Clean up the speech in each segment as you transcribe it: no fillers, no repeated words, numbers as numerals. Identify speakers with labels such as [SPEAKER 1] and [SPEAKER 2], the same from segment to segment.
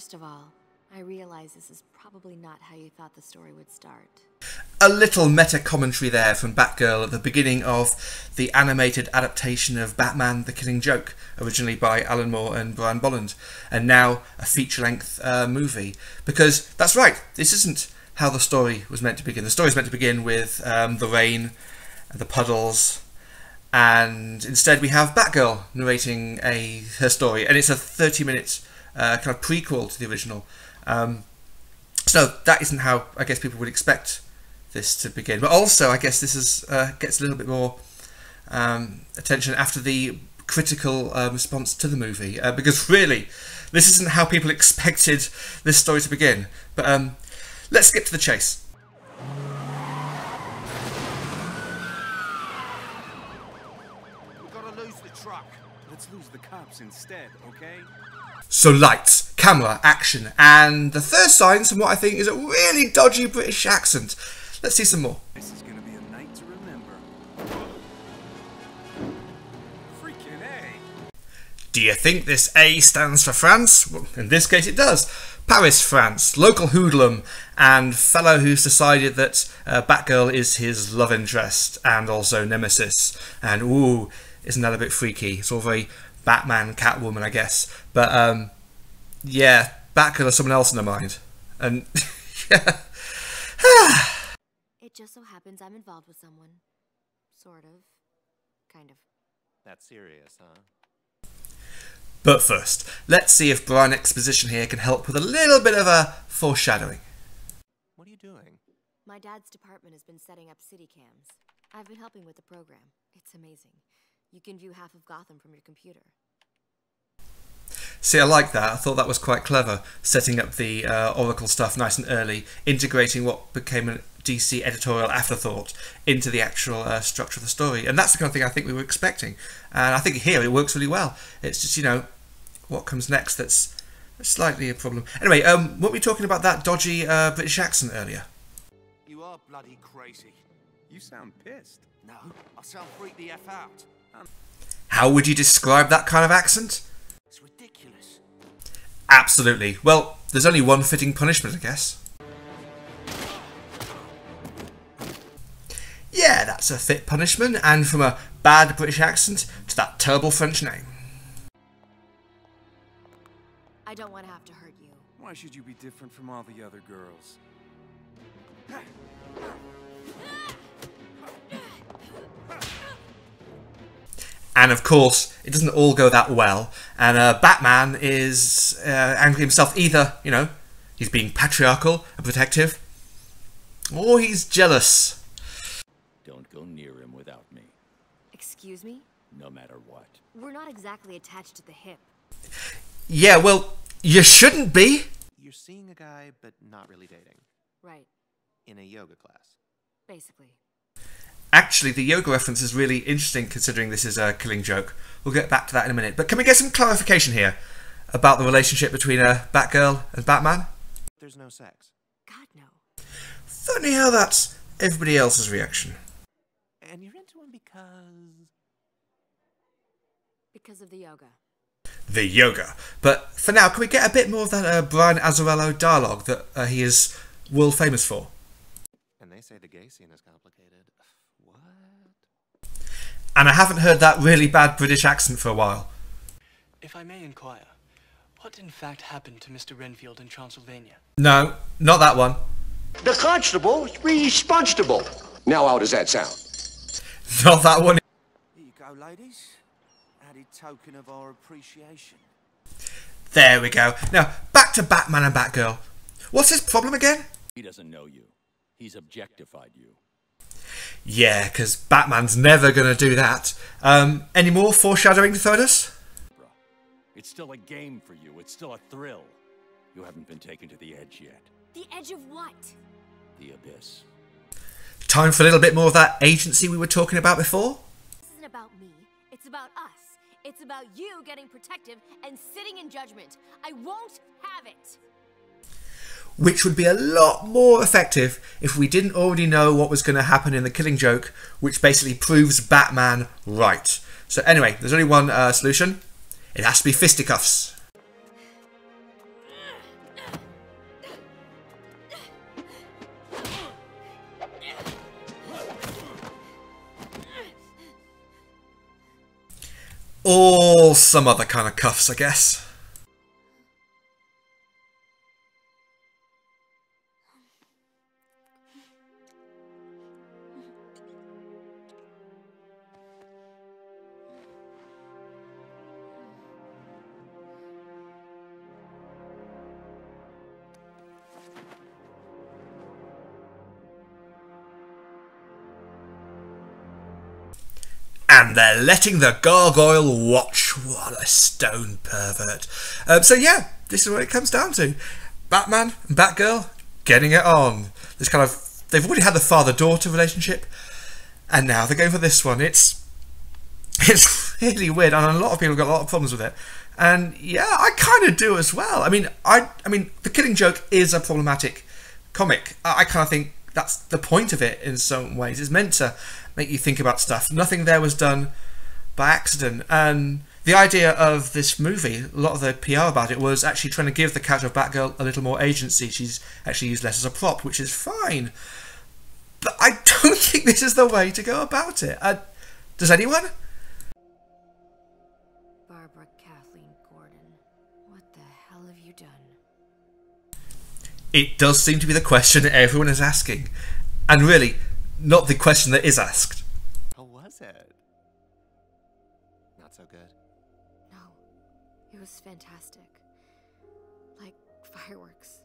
[SPEAKER 1] First of all, I realize this is probably not how you thought the story would start.
[SPEAKER 2] A little meta-commentary there from Batgirl at the beginning of the animated adaptation of Batman the Killing Joke, originally by Alan Moore and Brian Bolland, and now a feature-length movie. Because, that's right, this isn't how the story was meant to begin. The story is meant to begin with the rain and the puddles, and instead we have Batgirl narrating her story, and it's a 30-minute kind of prequel to the original. So that isn't how I guess people would expect this to begin. But also I guess this is gets a little bit more attention after the critical response to the movie, because really this isn't how people expected this story to begin. But let's skip to the chase.
[SPEAKER 3] We've got to lose the truck. Let's lose the cops instead, okay?
[SPEAKER 2] So lights, camera, action, and the first sign from what I think is a really dodgy British accent. Let's see some more.
[SPEAKER 3] This is going to be a night to remember. Freaking A.
[SPEAKER 2] Do you think this A stands for France? Well, in this case it does. Paris, France, local hoodlum, and fellow who's decided that Batgirl is his love interest and also nemesis. And ooh, isn't that a bit freaky? It's all very Batman, Catwoman, I guess. But yeah, Batgirl has someone else in her mind. And yeah.
[SPEAKER 1] It just so happens I'm involved with someone. Sort of. Kind of.
[SPEAKER 4] That's serious, huh?
[SPEAKER 2] But first, let's see if Brian Exposition here can help with a little bit of a foreshadowing.
[SPEAKER 4] What are you doing?
[SPEAKER 1] My dad's department has been setting up city cams. I've been helping with the program. It's amazing. You can view half of Gotham from your computer.
[SPEAKER 2] See, I like that. I thought that was quite clever, setting up the Oracle stuff nice and early, integrating what became a DC editorial afterthought into the actual structure of the story. And that's the kind of thing I think we were expecting. And I think here it works really well. It's just, you know, what comes next that's slightly a problem. Anyway, weren't we talking about that dodgy British accent earlier?
[SPEAKER 3] You are bloody crazy. You sound pissed. No, I sound freaked the F out.
[SPEAKER 2] How would you describe that kind of accent?
[SPEAKER 3] It's ridiculous.
[SPEAKER 2] Absolutely. Well, there's only one fitting punishment, I guess. Yeah, that's a fit punishment, and from a bad British accent to that terrible French name.
[SPEAKER 1] I don't want to have to hurt you.
[SPEAKER 3] Why should you be different from all the other girls?
[SPEAKER 2] And of course, it doesn't all go that well, and Batman is angry himself. Either, you know, he's being patriarchal and protective, or he's jealous.
[SPEAKER 5] Don't go near him without me,
[SPEAKER 1] Excuse me?
[SPEAKER 5] no matter what.
[SPEAKER 1] We're not exactly attached to the hip.
[SPEAKER 2] Yeah, well, you shouldn't be.
[SPEAKER 4] You're seeing a guy, but not really dating.
[SPEAKER 1] Right.
[SPEAKER 4] In a yoga class.
[SPEAKER 1] Basically.
[SPEAKER 2] Actually, the yoga reference is really interesting considering this is a Killing Joke. We'll get back to that in a minute. But can we get some clarification here about the relationship between Batgirl and Batman?
[SPEAKER 4] There's no sex.
[SPEAKER 1] God, no.
[SPEAKER 2] Funny how that's everybody else's reaction.
[SPEAKER 4] And you're into him because...
[SPEAKER 1] Because of the yoga.
[SPEAKER 2] The yoga. But for now, can we get a bit more of that Brian Azzarello dialogue that he is world famous for?
[SPEAKER 4] And they say the gay scene is complicated. What?
[SPEAKER 2] And I haven't heard that really bad British accent for a while.
[SPEAKER 6] If I may inquire, what in fact happened to Mr. Renfield in Transylvania?
[SPEAKER 2] No, not that one.
[SPEAKER 7] The constable's responsible. Now how does that sound?
[SPEAKER 2] Not that one.
[SPEAKER 3] Here you go, ladies. Added token of our appreciation.
[SPEAKER 2] There we go. Now, back to Batman and Batgirl. What's his problem again?
[SPEAKER 5] He doesn't know you. He's objectified you.
[SPEAKER 2] Yeah, because Batman's never going to do that. Any more foreshadowing to throw at us?
[SPEAKER 5] It's still a game for you. It's still a thrill. You haven't been taken to the edge yet.
[SPEAKER 1] The edge of what?
[SPEAKER 5] The abyss.
[SPEAKER 2] Time for a little bit more of that agency we were talking about before?
[SPEAKER 1] This isn't about me. It's about us. It's about you getting protective and sitting in judgment. I won't have it.
[SPEAKER 2] Which would be a lot more effective if we didn't already know what was going to happen in the Killing Joke, which basically proves Batman right. So anyway, there's only one solution. It has to be fisticuffs. Or some other kind of cuffs, I guess. And they're letting the gargoyle watch. What a stone pervert. So yeah, this is what it comes down to. Batman and Batgirl getting it on. This kind of, they've already had the father-daughter relationship, and now they're going for this one. It's really weird, and a lot of people have got a lot of problems with it. And yeah, I kind of do as well. I mean, The Killing Joke is a problematic comic. I kind of think that's the point of it in some ways. It's meant to make you think about stuff. Nothing there was done by accident. And the idea of this movie, a lot of the PR about it was actually trying to give the character of Batgirl a little more agency. She's actually used less as a prop, which is fine. But I don't think this is the way to go about it. Does anyone?
[SPEAKER 1] Barbara Kathleen Gordon, what the hell have you done?
[SPEAKER 2] It does seem to be the question everyone is asking. And really, not the question that is asked.
[SPEAKER 4] How was it? Not so good.
[SPEAKER 1] No, it was fantastic. Like fireworks.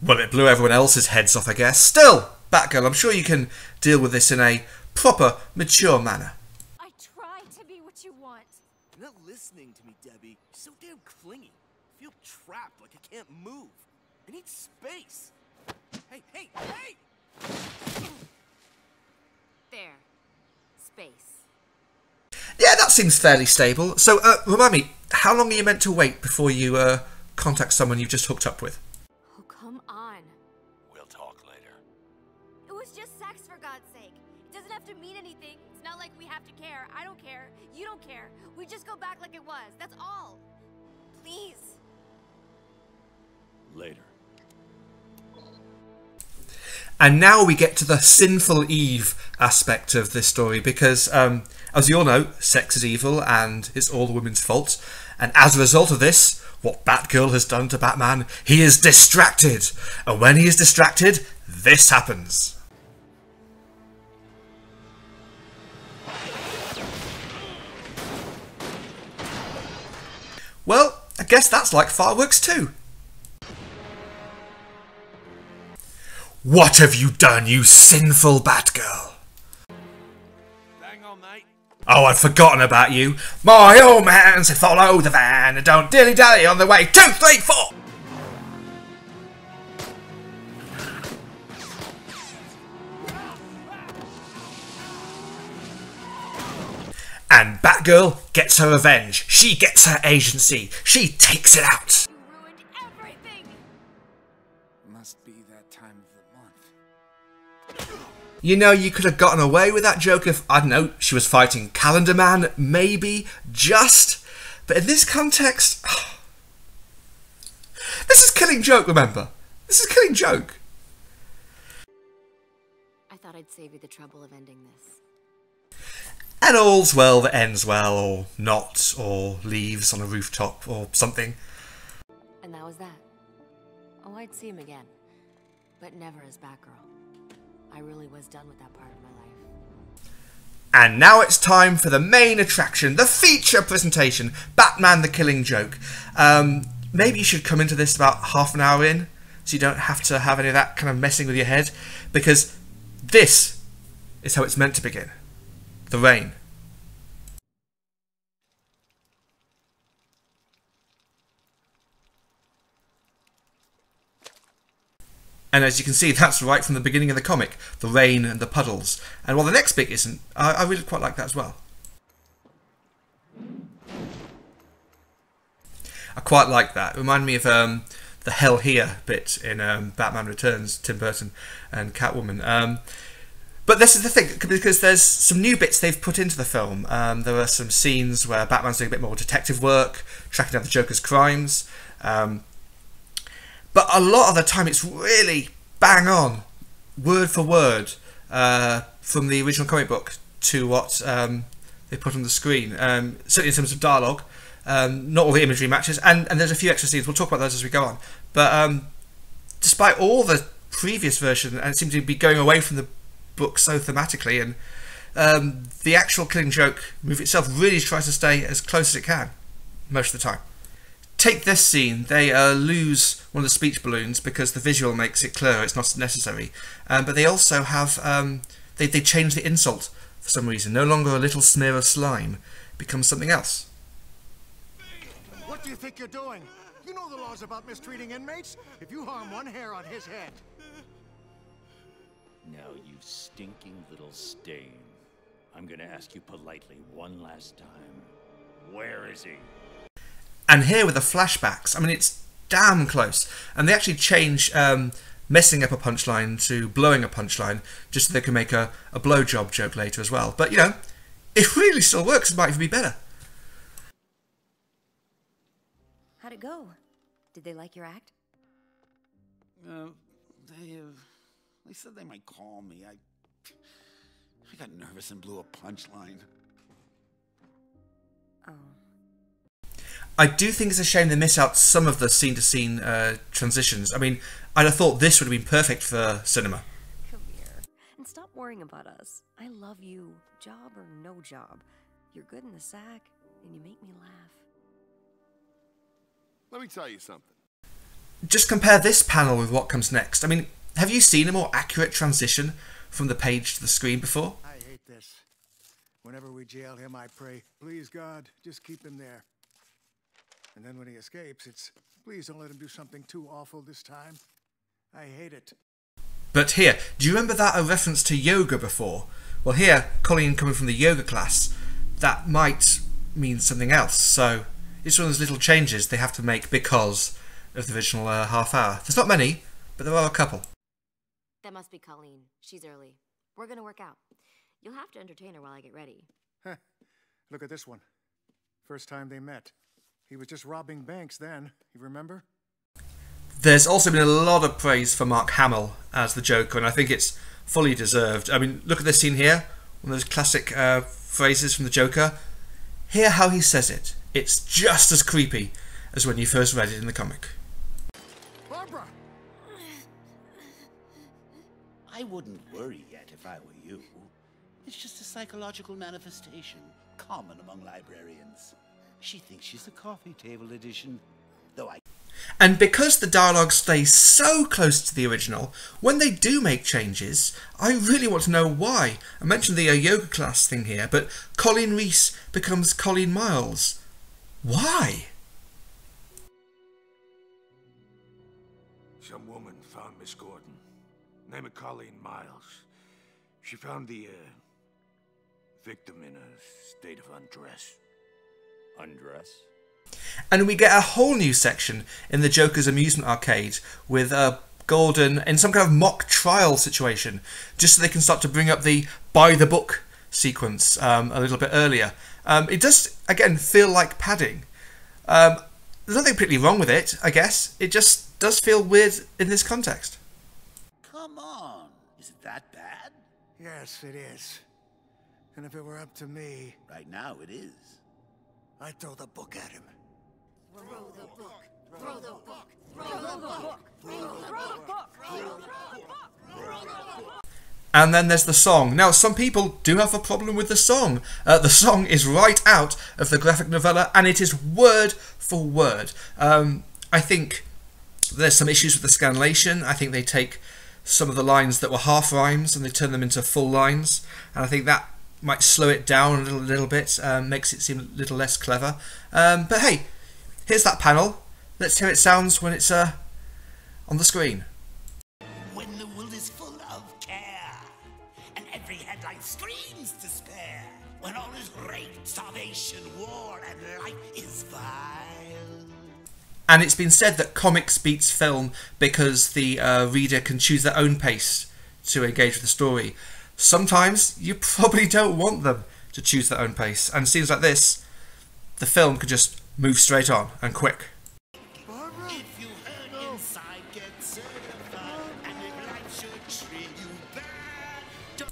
[SPEAKER 2] Well, it blew everyone else's heads off, I guess. Still, Batgirl, I'm sure you can deal with this in a proper, mature manner.
[SPEAKER 1] I try to be what you want.
[SPEAKER 3] You're not listening to me, Debbie. You're so damn clingy. I feel trapped, like I can't move. I need space. Hey, hey, hey!
[SPEAKER 1] There. Space.
[SPEAKER 2] Yeah, that seems fairly stable. So, remind me, how long are you meant to wait before you contact someone you've just hooked up with?
[SPEAKER 1] Oh, come on.
[SPEAKER 5] We'll talk later.
[SPEAKER 1] It was just sex, for God's sake. It doesn't have to mean anything. It's not like we have to care. I don't care. You don't care. We just go back like it was. That's all. Please.
[SPEAKER 5] Later.
[SPEAKER 2] And now we get to the sinful Eve aspect of this story, because, as you all know, sex is evil and it's all the women's fault. And as a result of this, what Batgirl has done to Batman, he is distracted. And when he is distracted, this happens. Well, I guess that's like fireworks too. What have you done, you sinful Batgirl?
[SPEAKER 3] Bang on, mate.
[SPEAKER 2] Oh, I'd forgotten about you. My old man said follow the van and don't dilly-dally on the way. 2, 3, 4! And Batgirl gets her revenge. She gets her agency. She takes it out.
[SPEAKER 1] You ruined everything.
[SPEAKER 3] Must be that time of the month.
[SPEAKER 2] You know, you could have gotten away with that joke if, I don't know, she was fighting Calendar Man, maybe, just. But in this context, this is Killing Joke, remember? This is Killing Joke.
[SPEAKER 1] I thought I'd save you the trouble of ending this.
[SPEAKER 2] And all's well that ends well, or not, or leaves on a rooftop, or something.
[SPEAKER 1] And that was that. Oh, I'd see him again. But never as Batgirl. I really was done with that part of my life.
[SPEAKER 2] And now it's time for the main attraction, the feature presentation, Batman the Killing Joke. Maybe you should come into this about half an hour in, so you don't have to have any of that kind of messing with your head, because this is how it's meant to begin. The rain. And as you can see, that's right from the beginning of the comic, the rain and the puddles. And while the next bit isn't, I really quite like that as well. I quite like that. It reminded me of the Hell Here bit in Batman Returns, Tim Burton and Catwoman. But this is the thing, because there's some new bits they've put into the film. There are some scenes where Batman's doing a bit more detective work, tracking down the Joker's crimes. But a lot of the time it's really bang on, word for word, from the original comic book to what the they put on the screen, certainly in terms of dialogue. Not all the imagery matches, and there's a few extra scenes. We'll talk about those as we go on. But despite all the previous version, and it seems to be going away from the book so thematically, and the actual Killing Joke movie itself really tries to stay as close as it can most of the time. Take this scene. They lose one of the speech balloons because the visual makes it clear it's not necessary. But they also have they change the insult for some reason. No longer a little smear of slime becomes something else.
[SPEAKER 8] What do you think you're doing? You know the laws about mistreating inmates. If you harm one hair on his head.
[SPEAKER 5] Now, you stinking little stain. I'm gonna ask you politely one last time. Where is he?
[SPEAKER 2] And here with the flashbacks, I mean, it's damn close. And they actually change messing up a punchline to blowing a punchline just so they can make a blowjob joke later as well. But, you know, it really still works. It might even be better.
[SPEAKER 1] How'd it go? Did they like your act?
[SPEAKER 9] They said they might call me. I got nervous and blew a punchline.
[SPEAKER 1] Oh.
[SPEAKER 2] I do think it's a shame they miss out some of the scene-to-scene transitions. I mean, I'd have thought this would have been perfect for cinema.
[SPEAKER 1] Come here. And stop worrying about us. I love you. Job or no job. You're good in the sack, and you make me laugh.
[SPEAKER 8] Let me tell you something.
[SPEAKER 2] Just compare this panel with what comes next. I mean, have you seen a more accurate transition from the page to the screen before?
[SPEAKER 8] I hate this. Whenever we jail him, I pray, please God, just keep him there. And then when he escapes, it's, please don't let him do something too awful this time. I hate it.
[SPEAKER 2] But here, do you remember that a reference to yoga before? Well, here, Colleen coming from the yoga class, that might mean something else. So it's one of those little changes they have to make because of the original half hour. There's not many, but there are a couple.
[SPEAKER 1] That must be Colleen. She's early. We're gonna work out. You'll have to entertain her while I get ready.
[SPEAKER 8] Heh. Look at this one. First time they met. He was just robbing banks then, you remember?
[SPEAKER 2] There's also been a lot of praise for Mark Hamill as the Joker, and I think it's fully deserved. I mean, look at this scene here. One of those classic phrases from the Joker. Hear how he says it. It's just as creepy as when you first read it in the comic.
[SPEAKER 8] Barbara!
[SPEAKER 9] I wouldn't worry yet if I were you. It's just a psychological manifestation, common among librarians. She thinks she's a coffee table edition, though I...
[SPEAKER 2] And because the dialogue stays so close to the original, when they do make changes, I really want to know why. I mentioned the yoga class thing here, but Colleen Reese becomes Colleen Miles. Why?
[SPEAKER 10] Some woman found Miss Gordon. Name of Colleen Miles. She found the victim in a state of undress.
[SPEAKER 5] Undress?
[SPEAKER 2] And we get a whole new section in the Joker's amusement arcade with Gordon in some kind of mock trial situation, just so they can start to bring up the by the book sequence a little bit earlier. It does, again, feel like padding. There's nothing particularly wrong with it, I guess. It just does feel weird in this context.
[SPEAKER 9] Come on, is it that bad?
[SPEAKER 8] Yes, it is. And if it were up to me...
[SPEAKER 9] Right now it is.
[SPEAKER 8] I'd throw the book at him.
[SPEAKER 1] Throw the book. Throw the book. Throw the book. Throw the book. Throw the book.
[SPEAKER 2] And then there's the song. Now, some people do have a problem with the song. The song is right out of the graphic novella, and it is word for word. I think there's some issues with the scanlation. I think they take some of the lines that were half rhymes and they turn them into full lines. And I think that might slow it down a little bit, makes it seem a little less clever. But hey, here's that panel. Let's hear it sounds when it's on the screen.
[SPEAKER 9] When the world is full of care, and every headline screams despair, when all is rape, starvation, war, and life is vile.
[SPEAKER 2] And it's been said that comics beats film because the reader can choose their own pace to engage with the story. Sometimes you probably don't want them to choose their own pace, and scenes like this, the film could just move straight on and quick.
[SPEAKER 9] If you hurt inside, get certified, and if life should treat you bad.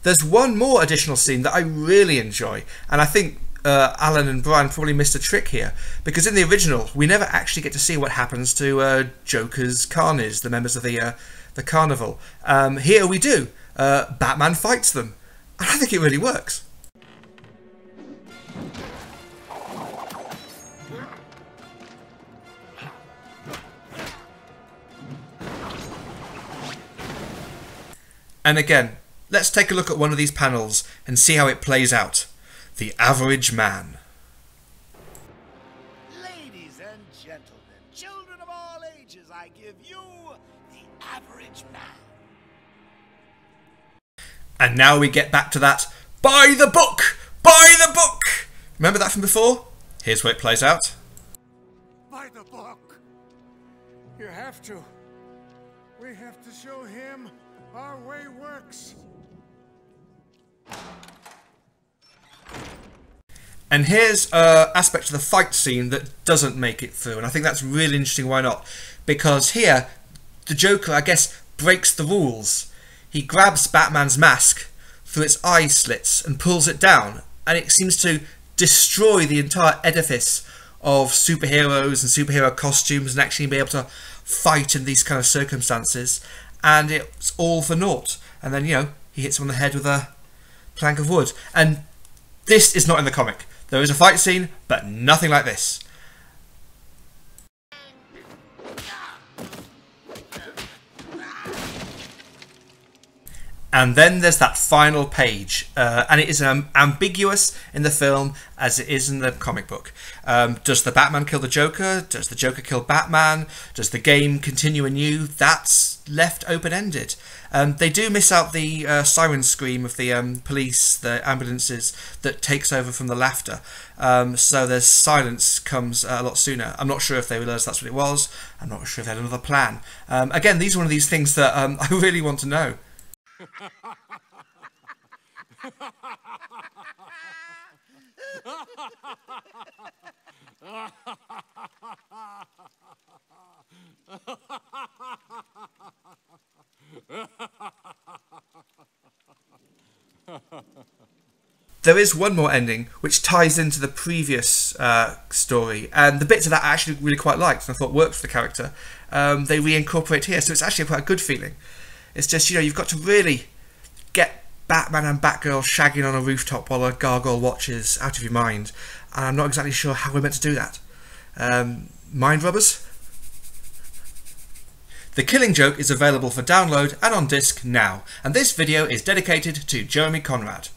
[SPEAKER 2] There's one more additional scene that I really enjoy, and I think Alan and Brian probably missed a trick here, because in the original we never actually get to see what happens to Joker's carnies, the members of the carnival. Here we do. Batman fights them, and I think it really works. And again, let's take a look at one of these panels and see how it plays out. The average man.
[SPEAKER 9] Ladies and gentlemen, children of all ages, I give you the average man.
[SPEAKER 2] And now we get back to that, buy the book! Buy the book! Remember that from before? Here's where it plays out.
[SPEAKER 8] Buy the book. You have to. We have to show him our way works.
[SPEAKER 2] And here's an aspect of the fight scene that doesn't make it through, and I think that's really interesting. Why not? Because here, the Joker, I guess, breaks the rules. He grabs Batman's mask through its eye slits and pulls it down, and it seems to destroy the entire edifice of superheroes and superhero costumes and actually be able to fight in these kind of circumstances, and it's all for naught. And then, you know, he hits him on the head with a plank of wood. And this is not in the comic. There is a fight scene, but nothing like this. And then there's that final page, and it is ambiguous in the film as it is in the comic book. Does the Batman kill the Joker? Does the Joker kill Batman? Does the game continue anew? That's left open-ended. They do miss out the siren scream of the police, the ambulances, that takes over from the laughter. So there's silence comes a lot sooner. I'm not sure if they realised that's what it was. I'm not sure if they had another plan. Again, these are one of these things that I really want to know. There is one more ending which ties into the previous story, and the bits of that I actually really quite liked and I thought worked for the character. They reincorporate here, so it's actually quite a good feeling. It's just, you know, you've got to really get Batman and Batgirl shagging on a rooftop while a gargoyle watches out of your mind, and I'm not exactly sure how we're meant to do that. Mind rubbers? The Killing Joke is available for download and on disc now, and this video is dedicated to Jeremy Conrad.